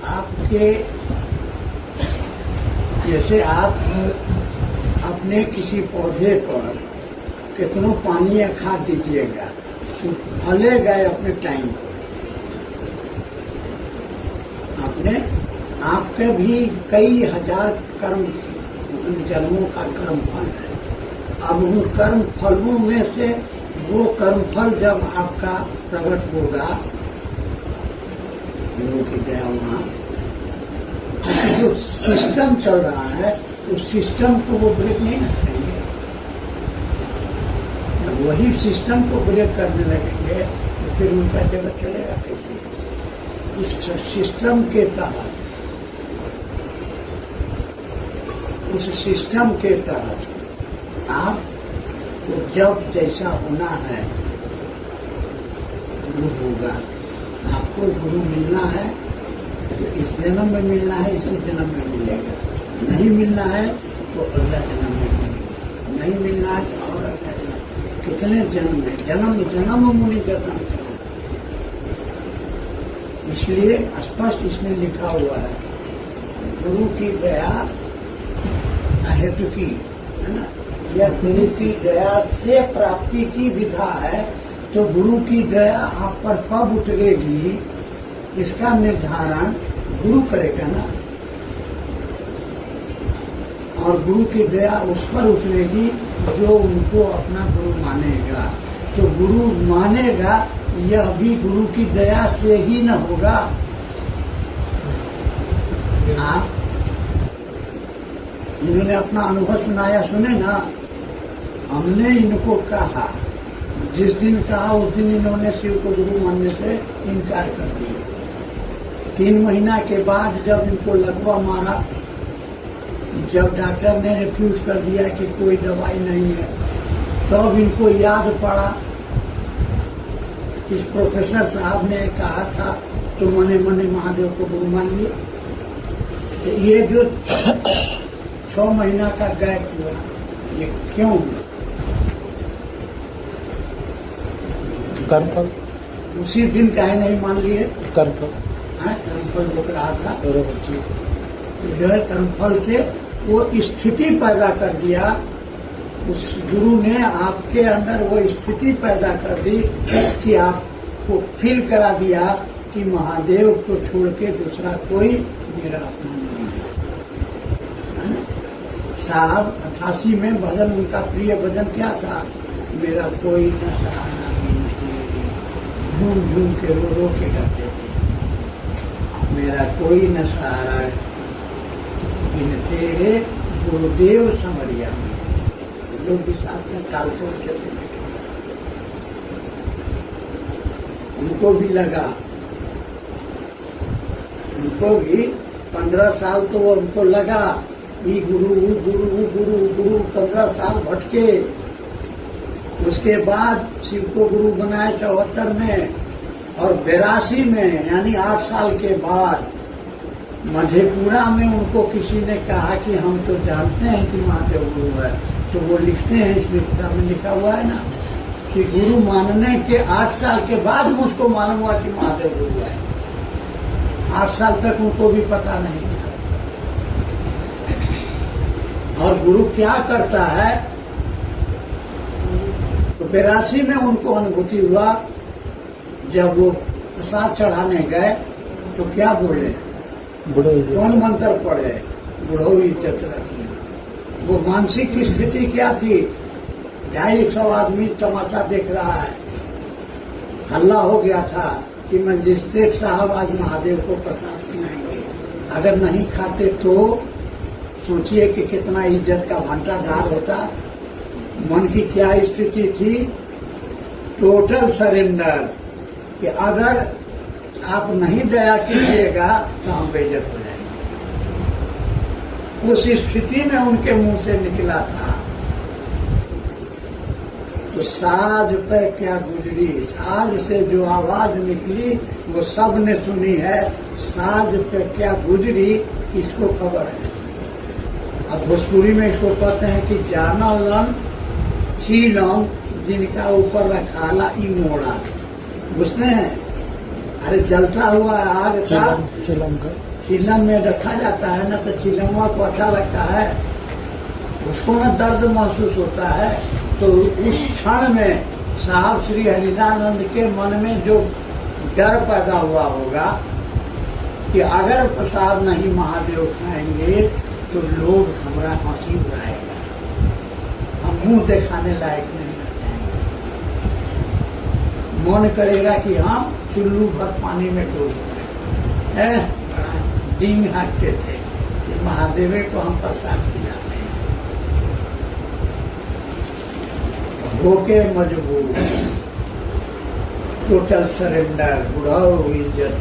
आपके जैसे आप अपने किसी पौधे पर कितनों पानी या खाद दीजिएगा तो फलेगा अपने टाइम पर। आपने आपके भी कई हजार कर्म जन्मों का कर्म फल है। अब उन कर्म फलों में से वो कर्म फल जब आपका प्रकट होगा गुरु की दया वहां, जो सिस्टम चल रहा है उस सिस्टम को वो ब्रेक नहीं कर पाएंगे। जब वही सिस्टम को ब्रेक करने लगेंगे तो फिर उनका जगत चलेगा कैसे? इस सिस्टम के तहत, उस सिस्टम के तहत आप तो जब जैसा होना है गुरु होगा। आपको गुरु मिलना है तो इस जन्म में मिलना है, इसी जन्म में मिलेगा। नहीं मिलना है तो अगला जन्म में मिलेगा। नहीं मिलना है तो और अगला जन्म। कितने जन्म में? जन्म जन्म मुनि जन्म। इसलिए स्पष्ट इसमें लिखा हुआ है गुरु की दया हेतु की, है ना? यह गुरु की दया से प्राप्ति की विधा है। तो गुरु की दया आप पर कब उतरेगी इसका निर्धारण गुरु करेगा ना। और गुरु की दया उस पर उतरेगी जो उनको अपना गुरु मानेगा। तो गुरु मानेगा यह भी गुरु की दया से ही न होगा। आप इन्होंने अपना अनुभव सुनाया, सुने ना? हमने इनको कहा, जिस दिन कहा उस दिन इन्होंने शिव को गुरु मानने से इनकार कर दिया। 3 महीना के बाद जब इनको लगवा मारा, जब डॉक्टर ने रिफ्यूज कर दिया कि कोई दवाई नहीं है, तब इनको याद पड़ा इस प्रोफेसर साहब ने कहा था तो मने मने महादेव को गुरु मान लिए। तो ये जो 6 महीना का गैप हुआ, ये क्यों हुआ? कर्मफल। उसी दिन काहे नहीं मान लिए? कर्मफल। कर्मफल रुक रहा था। जो है कर्मफल से वो स्थिति पैदा कर दिया। उस गुरु ने आपके अंदर वो स्थिति पैदा कर दी कि आपको फील करा दिया कि महादेव को छोड़ के दूसरा कोई मेरा अपना नहीं है। साहब 88 में भजन, उनका प्रिय भजन क्या था? मेरा कोई न सहारा बिन तेरे, झूम झूम के रो के गाते थे। मेरा कोई न सहारा बिन तेरे, गुरुदेव समरिया में। लोग भी साथ में ताल तोड़ चलते थे। उनको भी लगा, उनको भी 15 साल तो उनको लगा ये गुरु गुरु गुरु गुरु 15 साल भटके। उसके बाद शिव को गुरु बनाया 74 में, और 82 में यानी 8 साल के बाद मधेपुरा में उनको किसी ने कहा कि हम तो जानते हैं कि महादेव गुरु है। तो वो लिखते हैं, इसमें किताब में लिखा हुआ है ना कि गुरु मानने के 8 साल के बाद मुझको मालूम हुआ कि महादेव गुरु है। 8 साल तक उनको भी पता नहीं था। और गुरु क्या करता है? तो 82 में उनको अनुभूति हुआ। जब वो प्रसाद चढ़ाने गए तो क्या बोले? कौन मंत्र पढ़े? बुढ़ो इज्जत रखी। वो मानसिक स्थिति क्या थी? 250 आदमी तमाशा देख रहा है। हल्ला हो गया था कि मजिस्ट्रेट साहब आज महादेव को प्रसाद खिलाएंगे। अगर नहीं खाते तो सोचिए कि कितना इज्जत का भंटाधार होता। मन की क्या स्थिति थी? टोटल सरेंडर, कि अगर आप नहीं दया कीजिएगा तो हम बेइज्जत हो जाएंगे। उस स्थिति में उनके मुंह से निकला था। तो साज पे क्या गुजरी, साज से जो आवाज निकली वो सब ने सुनी है। साज पे क्या गुजरी इसको खबर है। अब भोजपुरी में इसको कहते हैं कि जाना लन चीलम जिनका ऊपर रखाला ई मोड़ा। बुझते हैं? अरे जलता हुआ आग का चिलम का चिलम में रखा जाता है ना, तो चिलमवा को अच्छा लगता है, उसको ना दर्द महसूस होता है। तो उस क्षण में साहब श्री हरिदानंद के मन में जो डर पैदा हुआ होगा कि अगर प्रसाद नहीं महादेव खाएंगे तो लोग हमारा हंसी उड़ाएगा, हम मुंह दिखाने लायक नहीं रह जाएंगे। मन करेगा कि हम चुल्लू भर पानी में डूब गए, डींग हाँकते थे कि महादेव को हम प्रसाद खिलाते हैं। होके मजबूर, टोटल सरेंडर, बुढ़ाओ इज्जत